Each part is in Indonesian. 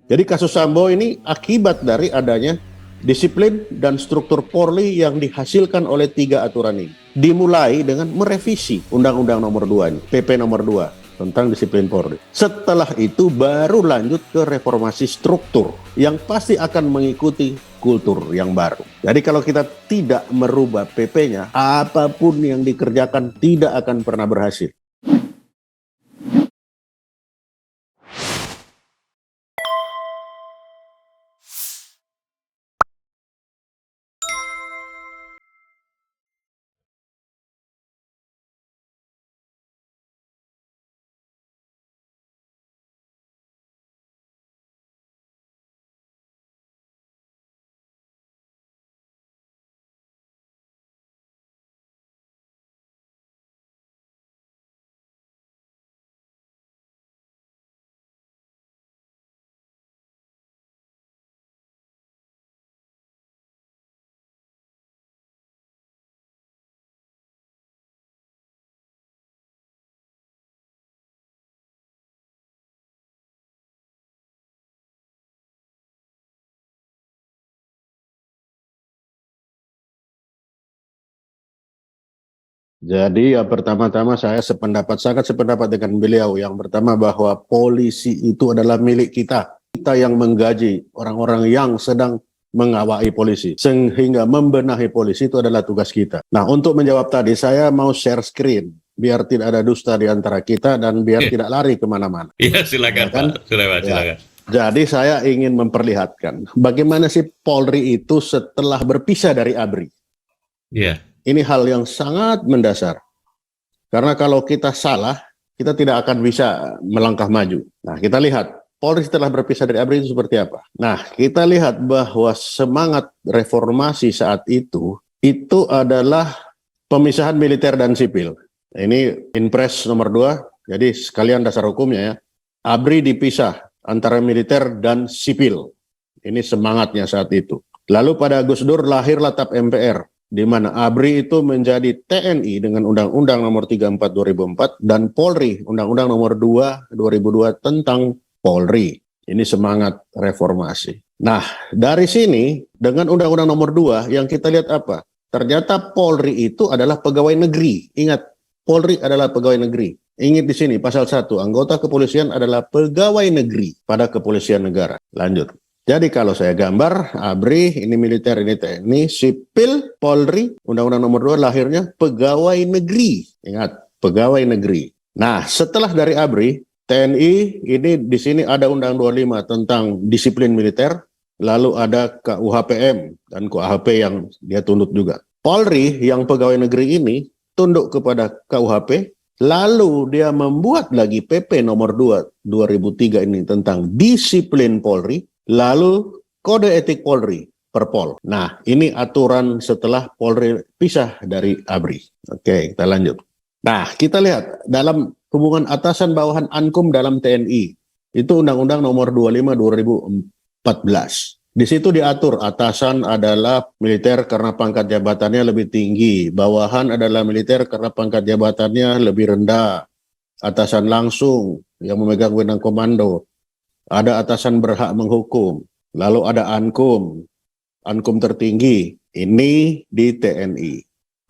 Jadi kasus Sambo ini akibat dari adanya disiplin dan struktur Polri yang dihasilkan oleh 3 aturan ini. Dimulai dengan merevisi Undang-Undang Nomor 2 ini, PP Nomor 2 tentang disiplin Polri. Setelah itu baru lanjut ke reformasi struktur yang pasti akan mengikuti kultur yang baru. Jadi kalau kita tidak merubah PP-nya, apapun yang dikerjakan tidak akan pernah berhasil. Jadi ya pertama-tama saya sangat sependapat dengan beliau. Yang pertama bahwa polisi itu adalah milik kita. Kita yang menggaji orang-orang yang sedang mengawasi polisi. Sehingga membenahi polisi itu adalah tugas kita. Nah, untuk menjawab tadi saya mau share screen. Biar tidak ada dusta di antara kita dan biar tidak lari kemana-mana. Iya, silakan Ya kan? Pak. Silakan, Ya. silakan. Jadi saya ingin memperlihatkan bagaimana sih Polri itu setelah berpisah dari ABRI. Iya. Ini hal yang sangat mendasar. Karena kalau kita salah, kita tidak akan bisa melangkah maju. Nah, kita lihat Polri setelah berpisah dari ABRI itu seperti apa. Nah, kita lihat bahwa semangat reformasi saat itu adalah pemisahan militer dan sipil. Ini Inpres nomor 2, jadi sekalian dasar hukumnya ya. ABRI dipisah antara militer dan sipil. Ini semangatnya saat itu. Lalu pada Gus Dur lahirlah TAP MPR, di mana ABRI itu menjadi TNI dengan Undang-Undang Nomor 34 2004 dan Polri Undang-Undang Nomor 2 2002 tentang Polri. Ini semangat reformasi. Nah, dari sini dengan Undang-Undang Nomor 2 yang kita lihat apa? Ternyata Polri itu adalah pegawai negeri. Ingat, Polri adalah pegawai negeri. Ingat di sini pasal 1, anggota kepolisian adalah pegawai negeri pada kepolisian negara. Lanjut. Jadi kalau saya gambar, ABRI, ini militer, ini TNI, sipil, Polri, Undang-Undang Nomor 2 lahirnya pegawai negeri. Ingat, pegawai negeri. Nah, setelah dari ABRI, TNI, ini di sini ada Undang 25 tentang disiplin militer, lalu ada KUHPM dan KUHP yang dia tunduk juga. Polri yang pegawai negeri ini tunduk kepada KUHP, lalu dia membuat lagi PP Nomor 2 2003 ini tentang disiplin Polri, lalu kode etik Polri, Perpol. Nah, ini aturan setelah Polri pisah dari ABRI. Oke, kita lanjut. Nah, kita lihat dalam hubungan atasan bawahan Ankum dalam TNI. Itu Undang-Undang Nomor 25 2014. Di situ diatur atasan adalah militer karena pangkat jabatannya lebih tinggi, bawahan adalah militer karena pangkat jabatannya lebih rendah, atasan langsung yang memegang wewenang komando, ada atasan berhak menghukum, lalu ada Ankum tertinggi, ini di TNI.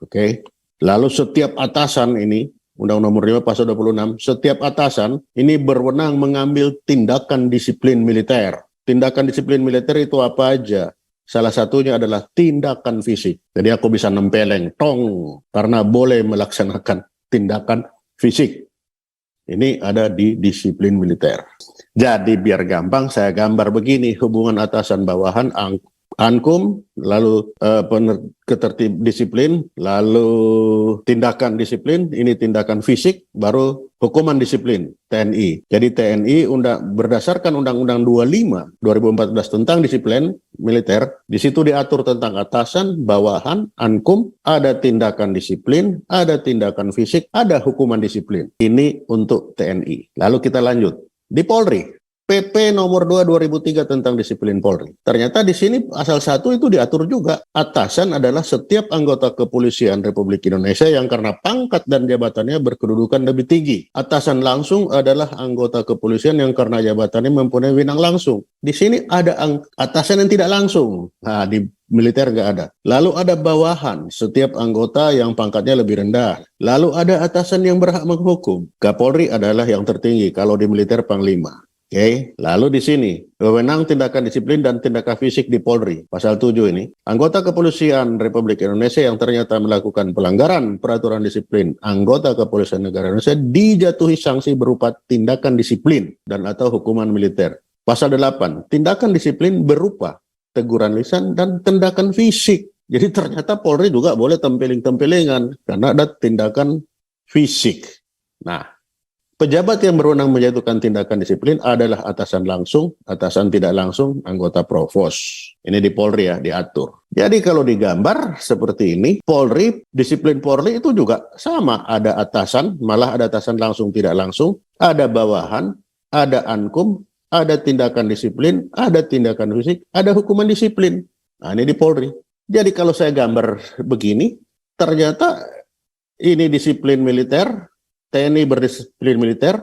Oke. Lalu setiap atasan ini, Undang Nomor 5 Pasal 26, setiap atasan ini berwenang mengambil tindakan disiplin militer. Tindakan disiplin militer itu apa aja? Salah satunya adalah tindakan fisik. Jadi aku bisa nempeleng, tong, karena boleh melaksanakan tindakan fisik. Ini ada di disiplin militer. Jadi biar gampang saya gambar begini, hubungan atasan bawahan, Ankum, lalu ketertib disiplin, lalu tindakan disiplin, ini tindakan fisik, baru hukuman disiplin, TNI. Jadi TNI berdasarkan Undang-Undang 25 2014 tentang disiplin militer, di situ diatur tentang atasan, bawahan, Ankum, ada tindakan disiplin, ada tindakan fisik, ada hukuman disiplin. Ini untuk TNI. Lalu kita lanjut. Di Polri, PP nomor 2 2003 tentang disiplin Polri. Ternyata di sini pasal 1 itu diatur juga. Atasan adalah setiap anggota kepolisian Republik Indonesia yang karena pangkat dan jabatannya berkedudukan lebih tinggi. Atasan langsung adalah anggota kepolisian yang karena jabatannya mempunyai wewenang langsung. Di sini ada atasan yang tidak langsung. Nah, di militer nggak ada. Lalu ada bawahan, setiap anggota yang pangkatnya lebih rendah. Lalu ada atasan yang berhak menghukum. Kapolri adalah yang tertinggi, kalau di militer Panglima. Oke, lalu di sini, wewenang tindakan disiplin dan tindakan fisik di Polri, pasal 7 ini. Anggota kepolisian Republik Indonesia yang ternyata melakukan pelanggaran peraturan disiplin anggota kepolisian negara Indonesia dijatuhi sanksi berupa tindakan disiplin dan atau hukuman militer. Pasal 8, tindakan disiplin berupa teguran lisan dan tindakan fisik. Jadi ternyata Polri juga boleh tempeling-tempelingan karena ada tindakan fisik. Nah, pejabat yang berwenang menjatuhkan tindakan disiplin adalah atasan langsung, atasan tidak langsung, anggota provos. Ini di Polri ya, diatur. Jadi kalau digambar seperti ini, Polri, disiplin Polri itu juga sama. Ada atasan, malah ada atasan langsung, tidak langsung. Ada bawahan, ada ankum, ada tindakan disiplin, ada tindakan fisik, ada hukuman disiplin. Nah, ini di Polri. Jadi kalau saya gambar begini, ternyata ini disiplin militer, TNI berdisiplin militer,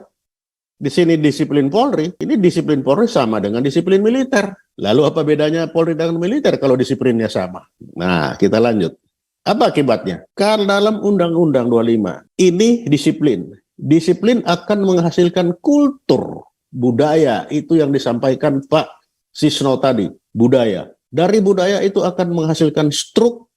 di sini disiplin Polri, ini disiplin Polri sama dengan disiplin militer. Lalu apa bedanya Polri dengan militer kalau disiplinnya sama? Nah, kita lanjut. Apa akibatnya? Karena dalam Undang-Undang 25, ini disiplin. Disiplin akan menghasilkan kultur, budaya, itu yang disampaikan Pak Sisno tadi, budaya. Dari budaya itu akan menghasilkan struktur.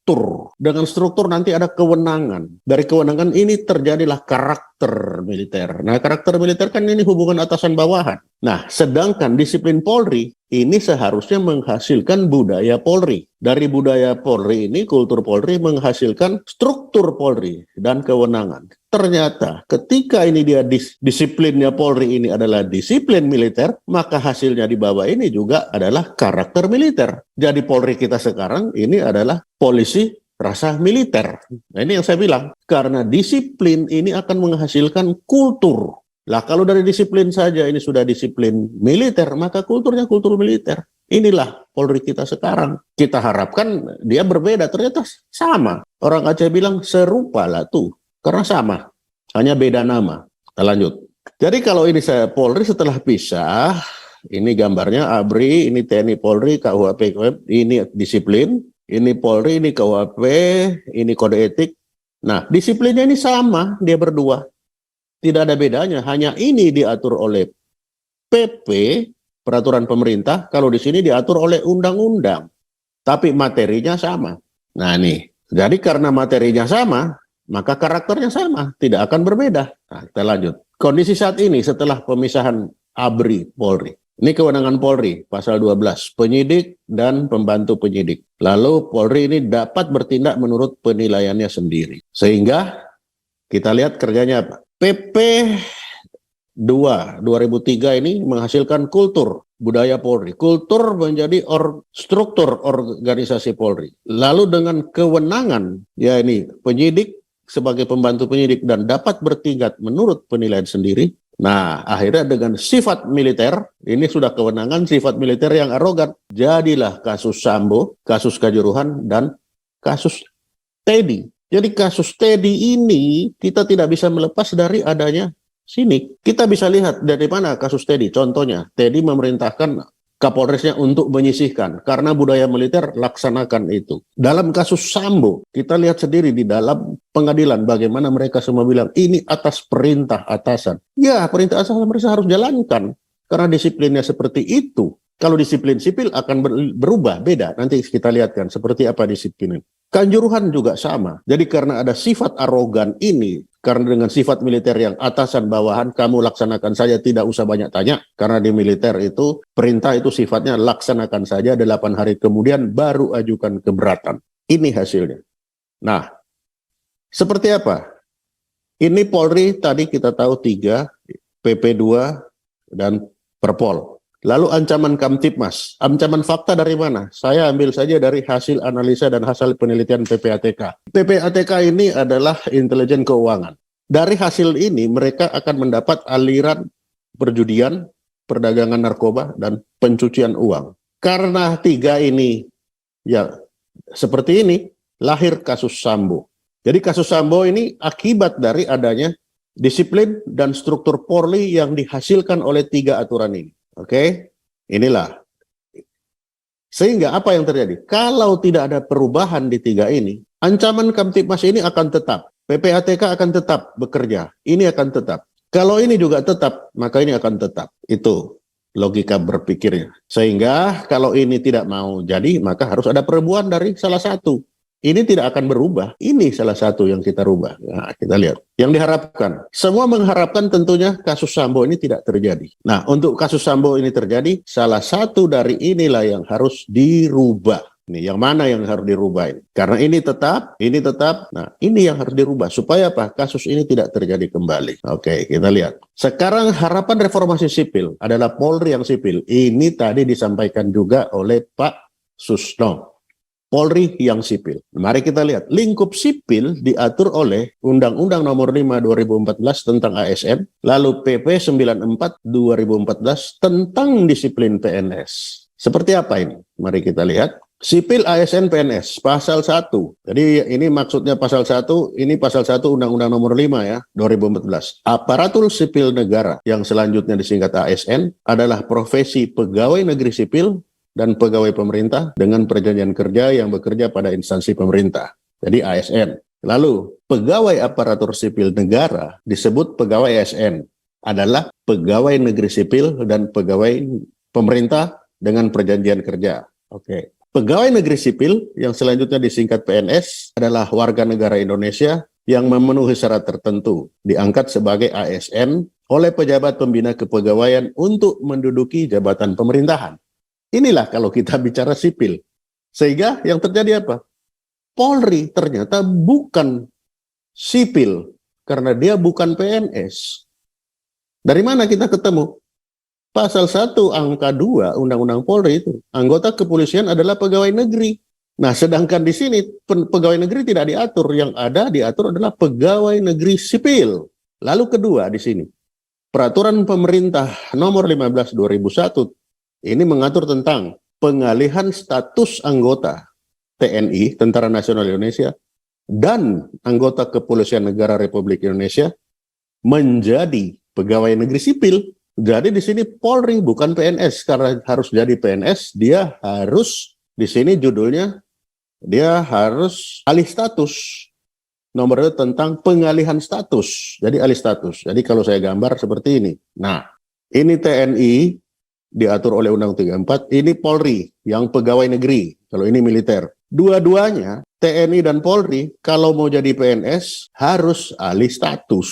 Dengan struktur nanti ada kewenangan. Dari kewenangan ini terjadilah karakter militer. Nah, karakter militer kan ini hubungan atasan bawahan. Nah, sedangkan disiplin Polri ini seharusnya menghasilkan budaya Polri. Dari budaya Polri ini, kultur Polri menghasilkan struktur Polri dan kewenangan. Ternyata ketika ini dia disiplinnya Polri ini adalah disiplin militer, maka hasilnya di bawah ini juga adalah karakter militer. Jadi Polri kita sekarang ini adalah polisi rasa militer. Nah, ini yang saya bilang, karena disiplin ini akan menghasilkan kultur. Lah kalau dari disiplin saja ini sudah disiplin militer, maka kulturnya kultur militer. Inilah Polri kita sekarang. Kita harapkan dia berbeda, ternyata sama. Orang Aceh bilang serupa lah tuh, karena sama. Hanya beda nama. Kita lanjut. Jadi kalau ini saya Polri setelah pisah, ini gambarnya ABRI, ini TNI Polri, KUHP, ini disiplin, ini Polri, ini KUHP, ini kode etik. Nah, disiplinnya ini sama, dia berdua. Tidak ada bedanya, hanya ini diatur oleh PP, peraturan pemerintah, kalau di sini diatur oleh undang-undang. Tapi materinya sama. Nah nih, jadi karena materinya sama, maka karakternya sama, tidak akan berbeda. Nah, kita lanjut. Kondisi saat ini setelah pemisahan ABRI Polri. Ini kewenangan Polri, pasal 12, penyidik dan pembantu penyidik. Lalu Polri ini dapat bertindak menurut penilaiannya sendiri. Sehingga kita lihat kerjanya apa? PP 2 2003 ini menghasilkan kultur budaya Polri. Kultur menjadi struktur organisasi Polri. Lalu dengan kewenangan, ya ini penyidik sebagai pembantu penyidik dan dapat bertingkat menurut penilaian sendiri. Nah, akhirnya dengan sifat militer, ini sudah kewenangan sifat militer yang arogan. Jadilah kasus Sambo, kasus Kanjuruhan, dan kasus Teddy. Jadi kasus Teddy ini kita tidak bisa melepas dari adanya sini. Kita bisa lihat dari mana kasus Teddy. Contohnya, Teddy memerintahkan Kapolresnya untuk menyisihkan. Karena budaya militer, laksanakan itu. Dalam kasus Sambo, kita lihat sendiri di dalam pengadilan bagaimana mereka semua bilang, ini atas perintah atasan. Ya, perintah atasan mereka harus jalankan. Karena disiplinnya seperti itu. Kalau disiplin sipil akan berubah, beda. Nanti kita lihat kan seperti apa disiplin. Kanjuruhan juga sama. Jadi karena ada sifat arogan ini, karena dengan sifat militer yang atasan bawahan, kamu laksanakan saja, tidak usah banyak tanya. Karena di militer itu, perintah itu sifatnya laksanakan saja, 8 hari kemudian baru ajukan keberatan. Ini hasilnya. Nah, seperti apa? Ini Polri tadi kita tahu 3, PP2, dan Perpol. Lalu ancaman Kamtipmas, ancaman fakta dari mana? Saya ambil saja dari hasil analisa dan hasil penelitian PPATK. PPATK ini adalah intelijen keuangan. Dari hasil ini mereka akan mendapat aliran perjudian perdagangan narkoba, dan pencucian uang. Karena tiga ini ya seperti ini, lahir kasus Sambo. Jadi kasus Sambo ini akibat dari adanya disiplin dan struktur Polri yang dihasilkan oleh tiga aturan ini. Oke, inilah. Sehingga apa yang terjadi? Kalau tidak ada perubahan di tiga ini, ancaman Kamtibmas ini akan tetap. PPATK akan tetap bekerja. Ini akan tetap. Kalau ini juga tetap, maka ini akan tetap. Itu logika berpikirnya. Sehingga kalau ini tidak mau jadi, maka harus ada perubahan dari salah satu. Ini tidak akan berubah. Ini salah satu yang kita rubah. Nah, kita lihat. Yang diharapkan. Semua mengharapkan tentunya kasus Sambo ini tidak terjadi. Nah, untuk kasus Sambo ini terjadi, salah satu dari inilah yang harus dirubah. Nih, yang mana yang harus dirubah ini? Karena ini tetap. Nah, ini yang harus dirubah. Supaya apa? Kasus ini tidak terjadi kembali. Oke, kita lihat. Sekarang harapan reformasi sipil adalah Polri yang sipil. Ini tadi disampaikan juga oleh Pak Susno. Polri yang sipil. Mari kita lihat. Lingkup sipil diatur oleh Undang-Undang Nomor 5 2014 tentang ASN, lalu PP 94 2014 tentang disiplin PNS. Seperti apa ini? Mari kita lihat. Sipil ASN PNS, pasal 1. Jadi ini maksudnya pasal 1, ini pasal 1 Undang-Undang Nomor 5 ya, 2014. Aparatur sipil negara yang selanjutnya disingkat ASN adalah profesi pegawai negeri sipil dan pegawai pemerintah dengan perjanjian kerja yang bekerja pada instansi pemerintah. Jadi ASN. Lalu, pegawai aparatur sipil negara disebut pegawai ASN. Adalah pegawai negeri sipil dan pegawai pemerintah dengan perjanjian kerja. Oke. Pegawai negeri sipil yang selanjutnya disingkat PNS adalah warga negara Indonesia yang memenuhi syarat tertentu. Diangkat sebagai ASN oleh pejabat pembina kepegawaian untuk menduduki jabatan pemerintahan. Inilah kalau kita bicara sipil. Sehingga yang terjadi apa? Polri ternyata bukan sipil karena dia bukan PNS. Dari mana kita ketemu? Pasal 1 angka 2 Undang-Undang Polri itu. Anggota kepolisian adalah pegawai negeri. Nah, sedangkan di sini pegawai negeri tidak diatur. Yang ada diatur adalah pegawai negeri sipil. Lalu kedua di sini. Peraturan Pemerintah Nomor 15 2001 ini mengatur tentang pengalihan status anggota TNI, Tentara Nasional Indonesia, dan anggota Kepolisian Negara Republik Indonesia menjadi pegawai negeri sipil. Jadi di sini Polri bukan PNS. Karena harus jadi PNS, dia harus, di sini judulnya, dia harus alih status. Nomor tentang pengalihan status. Jadi alih status. Jadi kalau saya gambar seperti ini. Nah, ini TNI, diatur oleh Undang-Undang 34, ini Polri yang pegawai negeri, kalau ini militer. Dua-duanya, TNI dan Polri, kalau mau jadi PNS, harus alih status.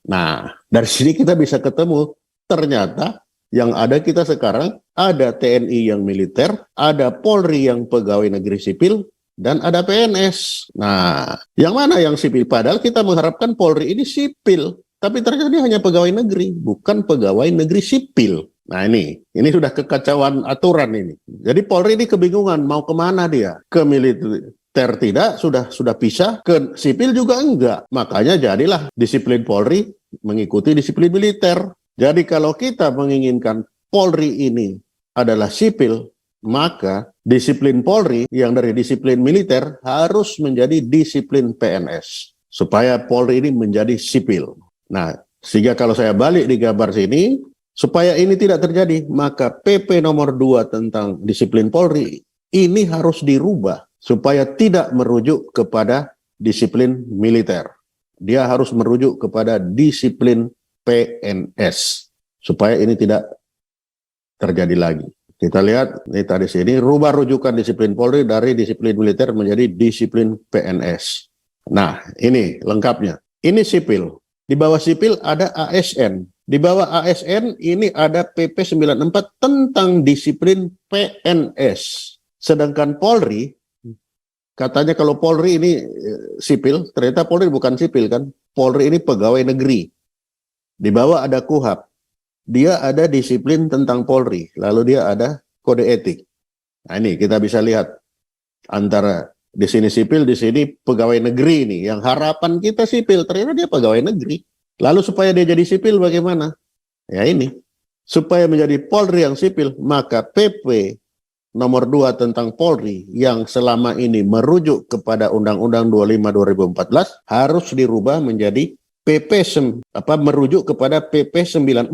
Nah, dari sini kita bisa ketemu, ternyata yang ada kita sekarang, ada TNI yang militer, ada Polri yang pegawai negeri sipil, dan ada PNS. Nah, yang mana yang sipil? Padahal kita mengharapkan Polri ini sipil, tapi ternyata dia hanya pegawai negeri, bukan pegawai negeri sipil. Nah ini sudah kekacauan aturan ini. Jadi Polri ini kebingungan mau kemana dia? Ke militer tidak, sudah pisah, ke sipil juga enggak. Makanya jadilah disiplin Polri mengikuti disiplin militer. Jadi kalau kita menginginkan Polri ini adalah sipil, maka disiplin Polri yang dari disiplin militer harus menjadi disiplin PNS. Supaya Polri ini menjadi sipil. Nah, sehingga kalau saya balik di gambar sini, supaya ini tidak terjadi, maka PP nomor 2 tentang disiplin Polri ini harus dirubah supaya tidak merujuk kepada disiplin militer. Dia harus merujuk kepada disiplin PNS supaya ini tidak terjadi lagi. Kita lihat ini tadi sini, rubah rujukan disiplin Polri dari disiplin militer menjadi disiplin PNS. Nah, ini lengkapnya. Ini sipil. Di bawah sipil ada ASN. Di bawah ASN ini ada PP 94 tentang disiplin PNS. Sedangkan Polri, katanya kalau Polri ini sipil, ternyata Polri bukan sipil kan. Polri ini pegawai negeri. Di bawah ada KUHAP. Dia ada disiplin tentang Polri. Lalu dia ada kode etik. Nah ini kita bisa lihat antara di sini sipil, di sini pegawai negeri nih. Yang harapan kita sipil, ternyata dia pegawai negeri. Lalu supaya dia jadi sipil bagaimana? Ya ini, supaya menjadi Polri yang sipil, maka PP nomor 2 tentang Polri yang selama ini merujuk kepada Undang-Undang 25 2014 harus dirubah menjadi merujuk kepada PP 94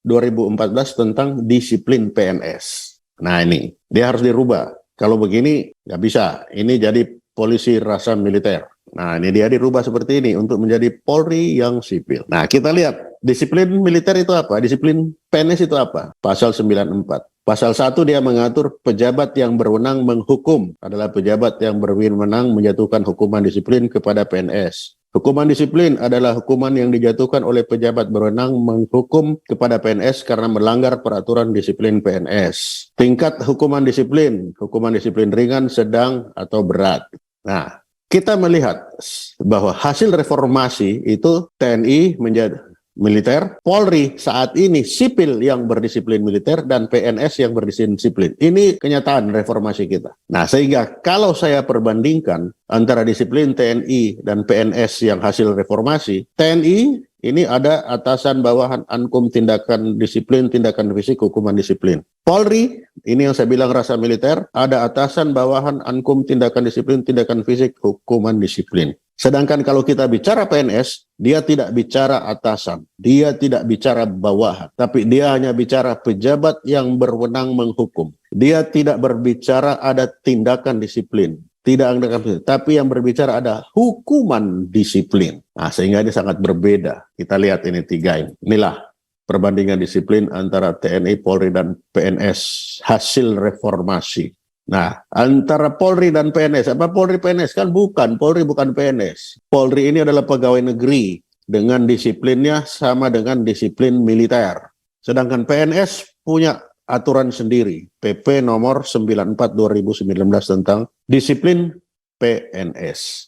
2014 tentang disiplin PNS. Nah ini, dia harus dirubah. Kalau begini, nggak bisa. Ini jadi polisi rasa militer. Nah ini dia dirubah seperti ini untuk menjadi Polri yang sipil. Nah kita lihat, disiplin militer itu apa? Disiplin PNS itu apa? Pasal 94. Pasal 1 dia mengatur pejabat yang berwenang menghukum adalah pejabat yang berwenang menjatuhkan hukuman disiplin kepada PNS. Hukuman disiplin adalah hukuman yang dijatuhkan oleh pejabat berwenang menghukum kepada PNS karena melanggar peraturan disiplin PNS. Tingkat hukuman disiplin ringan, sedang, atau berat. Nah, kita melihat bahwa hasil reformasi itu TNI menjadi militer, Polri saat ini sipil yang berdisiplin militer, dan PNS yang berdisiplin. Ini kenyataan reformasi kita. Nah, sehingga kalau saya perbandingkan antara disiplin TNI dan PNS yang hasil reformasi, TNI ini ada atasan bawahan ankum tindakan disiplin, tindakan fisik, hukuman disiplin. Polri, ini yang saya bilang rasa militer, ada atasan bawahan ankum tindakan disiplin, tindakan fisik, hukuman disiplin. Sedangkan kalau kita bicara PNS, dia tidak bicara atasan, dia tidak bicara bawahan, tapi dia hanya bicara pejabat yang berwenang menghukum. Dia tidak berbicara ada tindakan disiplin, tapi yang berbicara ada hukuman disiplin. Nah, sehingga ini sangat berbeda. Kita lihat ini 3 ini. Inilah perbandingan disiplin antara TNI, Polri, dan PNS hasil reformasi. Nah, antara Polri dan PNS, apa Polri PNS? Kan bukan, Polri bukan PNS. Polri ini adalah pegawai negeri dengan disiplinnya sama dengan disiplin militer. Sedangkan PNS punya aturan sendiri, PP nomor 94 2019 tentang disiplin PNS.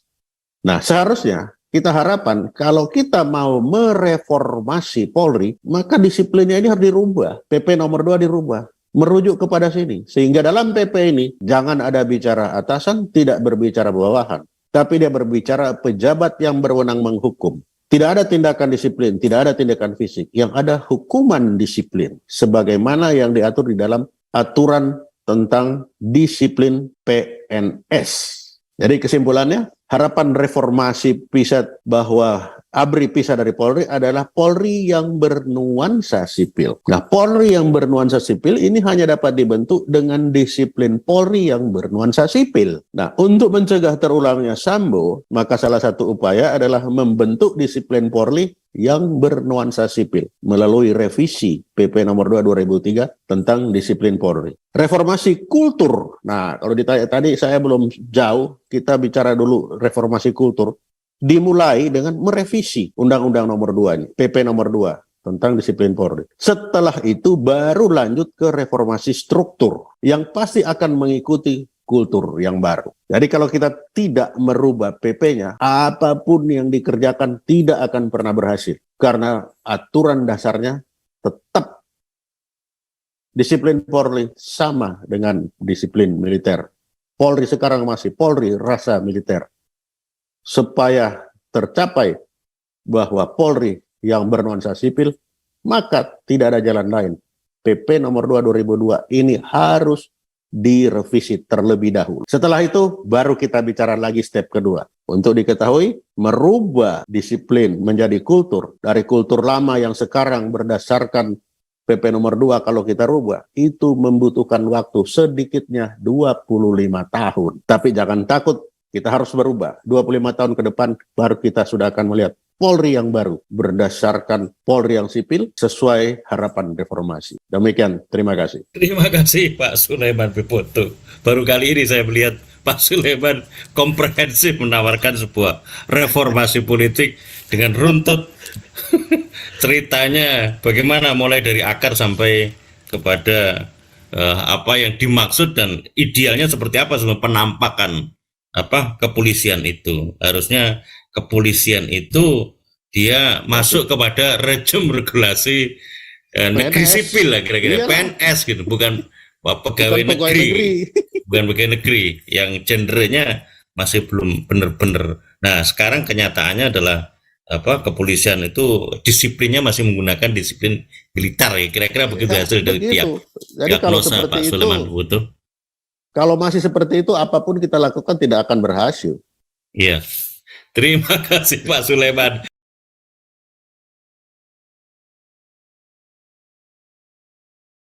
Nah, seharusnya kita harapkan kalau kita mau mereformasi Polri, maka disiplinnya ini harus dirubah. PP nomor 2 dirubah, merujuk kepada sini. Sehingga dalam PP ini jangan ada bicara atasan, tidak berbicara bawahan, tapi dia berbicara pejabat yang berwenang menghukum. Tidak ada tindakan disiplin, tidak ada tindakan fisik, yang ada hukuman disiplin sebagaimana yang diatur di dalam aturan tentang disiplin PNS. Jadi kesimpulannya, harapan reformasi bahwa ABRI pisah dari Polri adalah Polri yang bernuansa sipil. Nah, Polri yang bernuansa sipil ini hanya dapat dibentuk dengan disiplin Polri yang bernuansa sipil. Nah, untuk mencegah terulangnya Sambo, maka salah satu upaya adalah membentuk disiplin Polri yang bernuansa sipil melalui revisi PP nomor 2 2003 tentang disiplin Polri. Reformasi kultur. Nah, kalau ditanya tadi saya belum jauh, kita bicara dulu reformasi kultur. Dimulai dengan merevisi Undang-Undang nomor 2 ini, PP nomor 2 tentang disiplin Polri. Setelah itu baru lanjut ke reformasi struktur yang pasti akan mengikuti kultur yang baru. Jadi kalau kita tidak merubah PP-nya, apapun yang dikerjakan tidak akan pernah berhasil. Karena aturan dasarnya tetap disiplin Polri sama dengan disiplin militer. Polri sekarang masih Polri rasa militer. Supaya tercapai bahwa Polri yang bernuansa sipil, maka tidak ada jalan lain. PP nomor 2 2002 ini harus direvisi terlebih dahulu. Setelah itu baru kita bicara lagi step kedua. Untuk diketahui, merubah disiplin menjadi kultur. Dari kultur lama yang sekarang berdasarkan PP nomor 2 kalau kita rubah, itu membutuhkan waktu sedikitnya 25 tahun. Tapi jangan takut, kita harus berubah. 25 tahun ke depan baru kita sudah akan melihat Polri yang baru berdasarkan Polri yang sipil sesuai harapan reformasi. Demikian, terima kasih. Terima kasih Pak Sulaiman Pipoto. Baru kali ini saya melihat Pak Sulaiman komprehensif menawarkan sebuah reformasi politik dengan runtut ceritanya bagaimana mulai dari akar sampai kepada apa yang dimaksud dan idealnya seperti apa sebelum penampakan kepolisian itu. Harusnya kepolisian itu dia masuk kepada rejim regulasi negeri sipil lah kira-kira. PNS gitu, bukan pegawai negeri. Bukan pegawai negeri yang gendernya masih belum benar-benar. Nah, sekarang kenyataannya adalah kepolisian itu disiplinnya masih menggunakan disiplin militer ya, kira-kira begitu Ya, hasil dari begitu. Jadi kalau diagnosa seperti Pak itu, Sulaiman Buto. kalau masih seperti itu, apapun kita lakukan tidak akan berhasil. Iya. Terima kasih Pak Sulaiman.